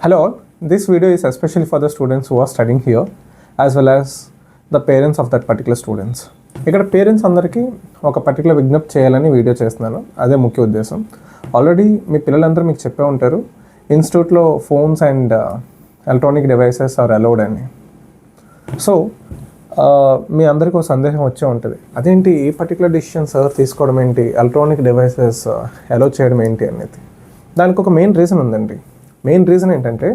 Hello all, this video is especially for the students who are studying here as well as the parents of that particular students. ఇక్కడ parents అందరికీ ఒక particular విజ్ఞప్తి చేయాలని video చేస్తున్నాను. అదే ముఖ్య ఉద్దేశం. ఆల్రెడీ మీ పిల్లలందరూ మీకు చెప్పే ఉంటారు ఇన్స్టిట్యూట్లో phones and electronic devices are allowed అని. సో మీ అందరికీ ఒక సందేహం వచ్చే ఉంటుంది, అదేంటి ఈ పర్టికులర్ డిసిషన్ సార్ తీసుకోవడం ఏంటి, ఎలక్ట్రానిక్ డివైసెస్ అలౌ చేయడం ఏంటి అనేది. దానికి ఒక మెయిన్ రీజన్ ఉందండి. మెయిన్ రీజన్ ఏంటంటే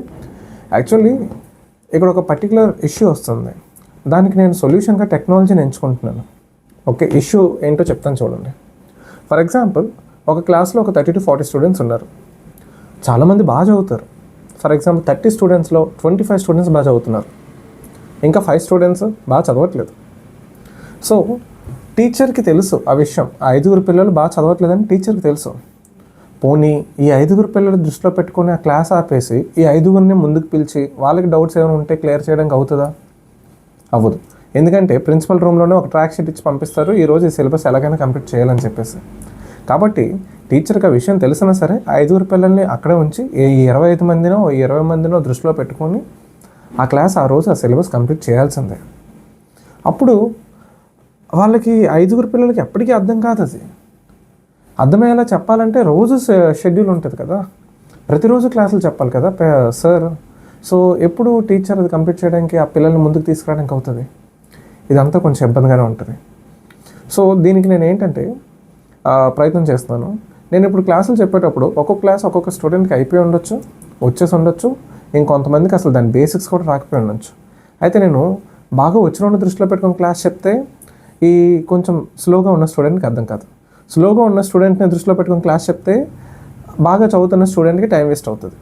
యాక్చువల్లీ ఇక్కడ ఒక పర్టికులర్ ఇష్యూ వస్తుంది, దానికి నేను సొల్యూషన్గా టెక్నాలజీని ఎంచుకుంటున్నాను. ఓకే, ఇష్యూ ఏంటో చెప్తాను చూడండి. ఫర్ ఎగ్జాంపుల్, ఒక క్లాస్లో ఒక 30 to 40 స్టూడెంట్స్ ఉన్నారు. చాలామంది బాగా చదువుతారు. ఫర్ ఎగ్జాంపుల్ 30 స్టూడెంట్స్లో 25 స్టూడెంట్స్ బాగా చదువుతున్నారు, ఇంకా 5 స్టూడెంట్స్ బాగా చదవట్లేదు. సో టీచర్కి తెలుసు ఆ విషయం, ఆ 5 పిల్లలు బాగా చదవట్లేదని టీచర్కి తెలుసు. పోనీ ఈ 5 పిల్లలు దృష్టిలో పెట్టుకొని ఆ క్లాస్ ఆపేసి ఈ 5 ముందుకు పిలిచి వాళ్ళకి డౌట్స్ ఏమైనా ఉంటే క్లియర్ చేయడానికి అవుతుందా? అవ్వదు. ఎందుకంటే ప్రిన్సిపల్ రూమ్లోనే ఒక ట్రాక్ షీట్ ఇచ్చి పంపిస్తారు, ఈరోజు ఈ సిలబస్ ఎలాగైనా కంప్లీట్ చేయాలని చెప్పేసి. కాబట్టి టీచర్కి ఆ విషయం తెలిసినా సరే 5 పిల్లల్ని అక్కడే ఉంచి ఈ 25 మందినో 20 మందినో దృష్టిలో పెట్టుకొని ఆ క్లాస్ ఆ రోజు ఆ సిలబస్ కంప్లీట్ చేయాల్సిందే. అప్పుడు వాళ్ళకి 5 పిల్లలకి ఎప్పటికీ అర్థం కాదు. అది అర్థమయ్యేలా చెప్పాలంటే రోజు షెడ్యూల్ ఉంటుంది కదా, ప్రతిరోజు క్లాసులు చెప్పాలి కదా సార్. సో ఎప్పుడు టీచర్ అది కంప్లీట్ చేయడానికి ఆ పిల్లల్ని ముందుకు తీసుకురావడానికి అవుతుంది? ఇదంతా కొంచెం ఇబ్బందిగానే ఉంటుంది. సో దీనికి నేను ఏంటంటే ప్రయత్నం చేస్తున్నాను. నేను ఇప్పుడు క్లాసులు చెప్పేటప్పుడు ఒక్కొక్క క్లాస్ ఒక్కొక్క స్టూడెంట్కి అయిపోయి ఉండొచ్చు, వచ్చేసి ఉండొచ్చు, ఇంకొంతమందికి అసలు దాని బేసిక్స్ కూడా రాకపోయి ఉండొచ్చు. అయితే నేను బాగా వచ్చిన దృష్టిలో పెట్టుకుని క్లాస్ చెప్తే ఈ కొంచెం స్లోగా ఉన్న స్టూడెంట్కి అర్థం కాదు. స్లోగా ఉన్న స్టూడెంట్ని దృష్టిలో పెట్టుకుని క్లాస్ చెప్తే బాగా చదువుతున్న స్టూడెంట్కి టైం వేస్ట్ అవుతుంది.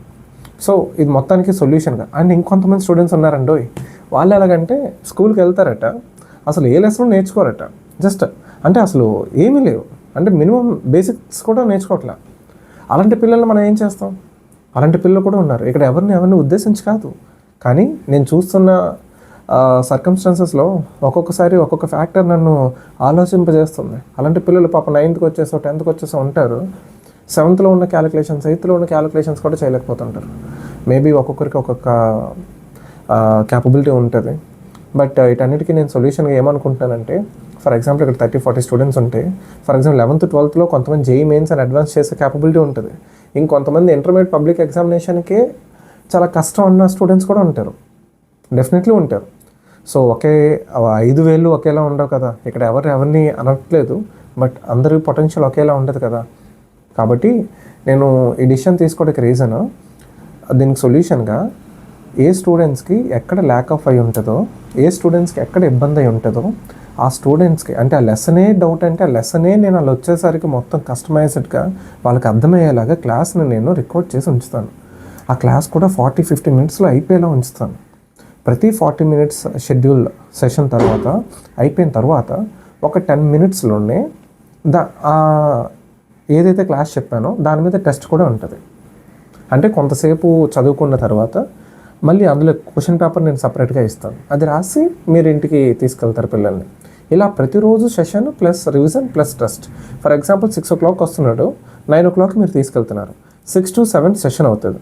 సో ఇది మొత్తానికి సొల్యూషన్గా. అండ్ ఇంకొంతమంది స్టూడెంట్స్ ఉన్నారండోయ్, వాళ్ళు ఎలాగంటే స్కూల్కి వెళ్తారట, అసలు ఏ లెసన్ నేర్చుకోరట, జస్ట్ అంటే అసలు ఏమీ లేవు, అంటే మినిమం బేసిక్స్ కూడా నేర్చుకోవట్లే. అలాంటి పిల్లలు మనం ఏం చేస్తాం? అలాంటి పిల్లలు కూడా ఉన్నారు. ఇక్కడ ఎవరిని ఉద్దేశించి కాదు, కానీ నేను చూస్తున్న సర్కమ్స్టాన్సెస్లో ఒక్కొక్కసారి ఒక్కొక్క ఫ్యాక్టర్ నన్ను ఆలోచింపజేస్తుంది. అలాంటి పిల్లలు పాప 9th వచ్చేసో 10th వచ్చేసో ఉంటారు, 7th ఉన్న క్యాలిక్యులేషన్స్ 8th ఉన్న క్యాలిక్యులేషన్స్ కూడా చేయలేకపోతుంటారు. మేబీ ఒక్కొక్కరికి ఒక్కొక్క క్యాపబిలిటీ ఉంటుంది. బట్ వీటన్నిటికీ నేను సొల్యూషన్గా ఏమనుకుంటున్నానంటే, ఫర్ ఎగ్జాంపుల్ ఇక్కడ 30-40 స్టూడెంట్స్ ఉంటే, ఫర్ ఎగ్జాంపుల్ 11th 12th కొంతమంది జేఈ మెయిన్స్ అండ్ అడ్వాన్స్ చేసే క్యాపబిలిటీ ఉంటుంది. ఇంకొంతమంది ఇంటర్మీడియట్ పబ్లిక్ ఎగ్జామినేషన్కే చాలా కష్టం ఉన్న స్టూడెంట్స్ కూడా ఉంటారు, డెఫినెట్లీ ఉంటారు. సో 5,000 ఒకేలా ఉండవు కదా, ఇక్కడ ఎవరిని అనట్లేదు, బట్ అందరి పొటెన్షియల్ ఒకేలా ఉండదు కదా. కాబట్టి నేను ఈ డిసిషన్ తీసుకోవడానికి రీజన్, దీనికి సొల్యూషన్గా ఏ స్టూడెంట్స్కి ఎక్కడ ల్యాక్ ఆఫ్ అయి ఉంటుందో, ఏ స్టూడెంట్స్కి ఎక్కడ ఇబ్బంది అయి ఉంటుందో ఆ స్టూడెంట్స్కి, అంటే ఆ లెసనే డౌట్ అంటే ఆ లెసనే నేను వాళ్ళు వచ్చేసరికి మొత్తం కస్టమైజ్డ్గా వాళ్ళకి అర్థమయ్యేలాగా క్లాస్ని నేను రికార్డ్ చేసి ఉంచుతాను. ఆ క్లాస్ కూడా 40-50 మినిట్స్లో అయిపోయేలా ఉంచుతాను. ప్రతి 40 minutes షెడ్యూల్ సెషన్ తర్వాత అయిపోయిన తర్వాత ఒక 10 minutesలోనే ఏదైతే క్లాస్ చెప్పానో దాని మీద టెస్ట్ కూడా ఉంటుంది. అంటే కొంతసేపు చదువుకున్న తర్వాత మళ్ళీ అందులో క్వశ్చన్ పేపర్ నేను సపరేట్గా ఇస్తాను, అది రాసి మీరు ఇంటికి తీసుకెళ్తారు పిల్లల్ని. ఇలా ప్రతిరోజు session plus revision plus test. For example 6 o'clock వస్తున్నాడు, 9 o'clock మీరు తీసుకెళ్తున్నారు, 6 to 7 సెషన్ అవుతుంది,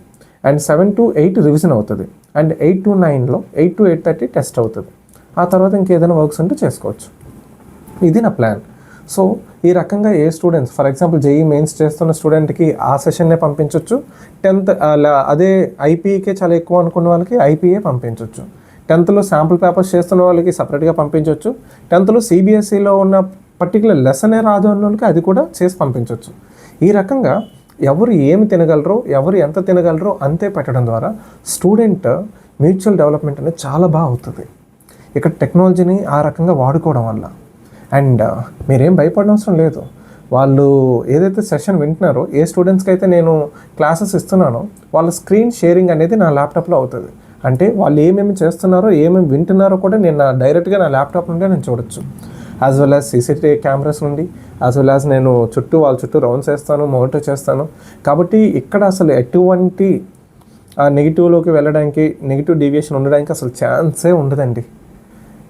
అండ్ 7 to 8 రివిజన్ అవుతుంది, అండ్ 8 to 9లో 8 to 8:30 టెస్ట్ అవుతుంది. ఆ తర్వాత ఇంకేదైనా వర్క్స్ ఉంటే చేసుకోవచ్చు. ఇది నా ప్లాన్. సో ఈ రకంగా ఏ students, for example JEE Mains చేస్తున్న స్టూడెంట్కి ఆ సెషన్నే పంపించవచ్చు. 10th అదే ఐపీఏకే చాలా ఎక్కువ అనుకున్న వాళ్ళకి ఐపీఏ పంపించవచ్చు. 10thలో శాంపుల్ పేపర్స్ చేస్తున్న వాళ్ళకి సపరేట్గా పంపించవచ్చు. 10thలో సిబిఎస్ఈలో ఉన్న పర్టికులర్ లెసనే రాదు అన్న వాళ్ళకి అది కూడా చేసి పంపించవచ్చు. ఈ రకంగా ఎవరు ఏమి తినగలరో, ఎవరు ఎంత తినగలరో అంతే పెట్టడం ద్వారా స్టూడెంట్ మ్యూచువల్ డెవలప్మెంట్ అనేది చాలా బాగా అవుతుంది ఇక్కడ టెక్నాలజీని ఆ రకంగా వాడుకోవడం వల్ల. అండ్ మీరేం భయపడిన అవసరం లేదు. వాళ్ళు ఏదైతే సెషన్ వింటున్నారో, ఏ స్టూడెంట్స్కి అయితే నేను క్లాసెస్ ఇస్తున్నానో వాళ్ళ స్క్రీన్ షేరింగ్ అనేది నా ల్యాప్టాప్లో అవుతుంది. అంటే వాళ్ళు ఏమేమి చేస్తున్నారో ఏమేమి వింటున్నారో కూడా నేను డైరెక్ట్గా నా ల్యాప్టాప్ నుండే నేను చూడొచ్చు. As well as CCTV cameras నుండి, యాజ్ వెల్ యాజ్ నేను వాళ్ళ చుట్టూ రౌండ్స్ వేస్తాను, మానిటర్ చేస్తాను. కాబట్టి ఇక్కడ అసలు ఎటువంటి నెగిటివ్లోకి వెళ్ళడానికి, నెగిటివ్ డీవియేషన్ ఉండడానికి అసలు ఛాన్సే ఉండదండి.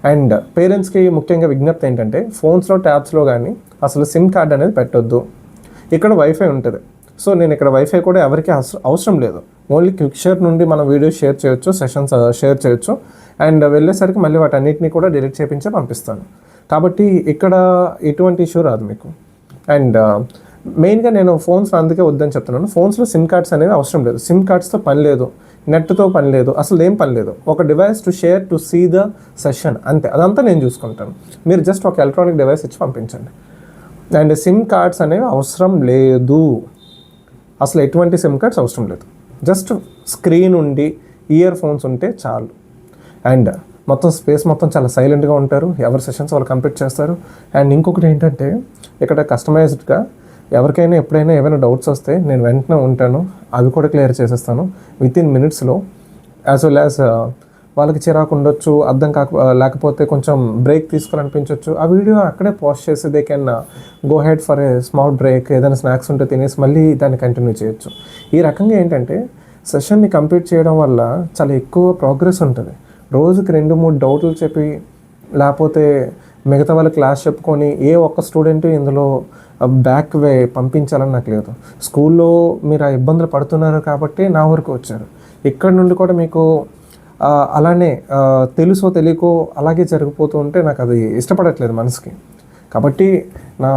అండ్ పేరెంట్స్కి ముఖ్యంగా విజ్ఞప్తి ఏంటంటే, ఫోన్స్లో ట్యాబ్స్లో కానీ అసలు సిమ్ కార్డ్ అనేది పెట్టొద్దు. ఇక్కడ వైఫై ఉంటుంది. సో నేను ఇక్కడ వైఫై కూడా ఎవరికి అవసరం లేదు. ఓన్లీ క్విక్ షేర్ నుండి మనం వీడియో షేర్ చేయొచ్చు, సెషన్స్ షేర్ చేయొచ్చు, అండ్ వెళ్ళేసరికి మళ్ళీ వాటన్నిటిని కూడా డిలీట్ చేయించే పంపిస్తాను. కాబట్టి ఇక్కడ ఎటువంటి ఇష్యూ రాదు మీకు. అండ్ మెయిన్గా నేను ఫోన్స్ అందుకే వద్దని చెప్తున్నాను. ఫోన్స్లో సిమ్ కార్డ్స్ అనేవి అవసరం లేదు. సిమ్ కార్డ్స్తో పని లేదు, నెట్తో పని లేదు, అసలు ఏం పని లేదు. ఒక device to share to see the session అంతే, అదంతా నేను చూసుకుంటాను. మీరు జస్ట్ ఒక ఎలక్ట్రానిక్ డివైస్ ఇచ్చి పంపించండి. అండ్ సిమ్ కార్డ్స్ అనేవి అవసరం లేదు, అసలు ఎటువంటి సిమ్ కార్డ్స్ అవసరం లేదు. జస్ట్ స్క్రీన్ ఉండి ఇయర్ ఫోన్స్ ఉంటే చాలు. అండ్ మొత్తం స్పేస్ మొత్తం చాలా సైలెంట్గా ఉంటారు, ఎవరి సెషన్స్ వాళ్ళు కంప్లీట్ చేస్తారు. అండ్ ఇంకొకటి ఏంటంటే ఇక్కడ కస్టమైజ్డ్గా ఎవరికైనా ఎప్పుడైనా ఏమైనా డౌట్స్ వస్తే నేను వెంటనే ఉంటాను, అవి కూడా క్లియర్ చేసేస్తాను వితిన్ మినిట్స్లో. యాజ్ వెల్ యాజ్ వాళ్ళకి చిరాకు ఉండొచ్చు, అర్థం లేకపోతే కొంచెం బ్రేక్ తీసుకోవాలనిపించవచ్చు, ఆ వీడియో అక్కడే పాస్ట్ చేసి they can go head for a small break, ఏదైనా స్నాక్స్ ఉంటే తినేసి మళ్ళీ దాన్ని కంటిన్యూ చేయొచ్చు. ఈ రకంగా ఏంటంటే సెషన్ని కంప్లీట్ చేయడం వల్ల చాలా ఎక్కువ ప్రోగ్రెస్ ఉంటుంది. రోజుకి 2-3 డౌట్లు చెప్పి లేకపోతే మిగతా వాళ్ళ క్లాస్ చెప్పుకొని ఏ ఒక్క స్టూడెంట్ ఇందులో బ్యాక్ వే పంపించాలని నాకు లేదు. స్కూల్లో మీరు ఆ ఇబ్బందులు పడుతున్నారు కాబట్టి నా వరకు వచ్చారు. ఇక్కడ నుండి కూడా మీకు అలానే తెలుసో తెలియకో అలాగే జరిగిపోతూ ఉంటే నాకు అది ఇష్టపడట్లేదు మనసుకి. కాబట్టి నా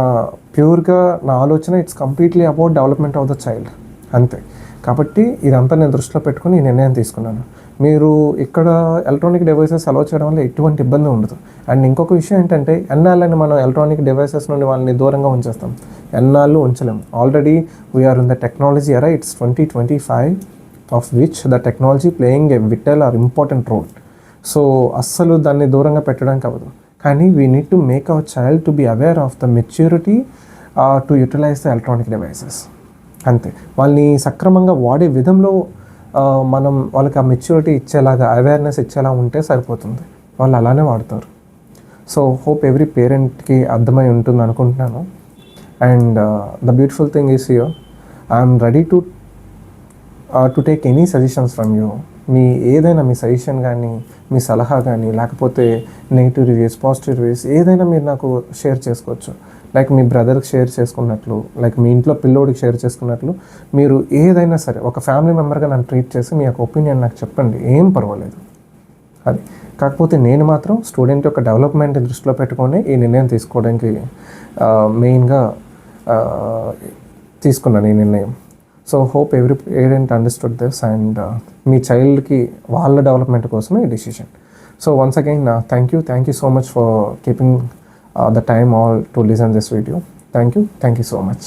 ప్యూర్గా నా ఆలోచన it's completely about development of the child అంతే. కాబట్టి ఇదంతా నేను దృష్టిలో పెట్టుకుని ఈ నిర్ణయం తీసుకున్నాను. మీరు ఇక్కడ ఎలక్ట్రానిక్ డివైసెస్ అలౌ చేయడం వల్ల ఎటువంటి ఇబ్బంది ఉండదు. అండ్ ఇంకొక విషయం ఏంటంటే ఎన్నాళ్ళని మనం ఎలక్ట్రానిక్ డివైసెస్ నుండి వాళ్ళని దూరంగా ఉంచేస్తాం, ఎన్నాళ్ళు ఉంచలేము. Already we're in the technology era, it's 2025 of which the technology playing a vital or important role. So అస్సలు దాన్ని దూరంగా పెట్టడానికి అవ్వదు. కానీ we need to make our child to be aware of the maturity to utilize the electronic devices అంతే. వాళ్ళని సక్రమంగా వాడే విధంలో మనం వాళ్ళకి ఆ మెచ్యూరిటీ ఇచ్చేలాగా, అవేర్నెస్ ఇచ్చేలా ఉంటే సరిపోతుంది, వాళ్ళు అలానే వాడతారు. సో హోప్ ఎవ్రీ పేరెంట్కి అర్థమై ఉంటుంది అనుకుంటున్నాను. And the beautiful thing is here, I'm ready to take any suggestions from you. మీ ఏదైనా మీ సజెషన్ కానీ, మీ సలహా కానీ, లేకపోతే నెగిటివ్ రివ్యూస్, పాజిటివ్ రివ్యూస్ ఏదైనా మీరు నాకు షేర్ చేసుకోవచ్చు. లైక్ మీ బ్రదర్కి షేర్ చేసుకున్నట్లు, లైక్ మీ ఇంట్లో పిల్లోడికి షేర్ చేసుకున్నట్లు, మీరు ఏదైనా సరే ఒక ఫ్యామిలీ మెంబర్గా నన్ను ట్రీట్ చేసి మీ యొక్క ఒపీనియన్ నాకు చెప్పండి, ఏం పర్వాలేదు. అది కాకపోతే నేను మాత్రం స్టూడెంట్ యొక్క డెవలప్మెంట్ దృష్టిలో పెట్టుకొని ఈ నిర్ణయం తీసుకోవడానికి మెయిన్గా తీసుకున్నాను ఈ నిర్ణయం. So hope every parent understood this and మీ చైల్డ్కి వాళ్ళ డెవలప్మెంట్ కోసమే ఈ decision. So once again thank you so much for keeping the time all to listen this video. Thank you so much.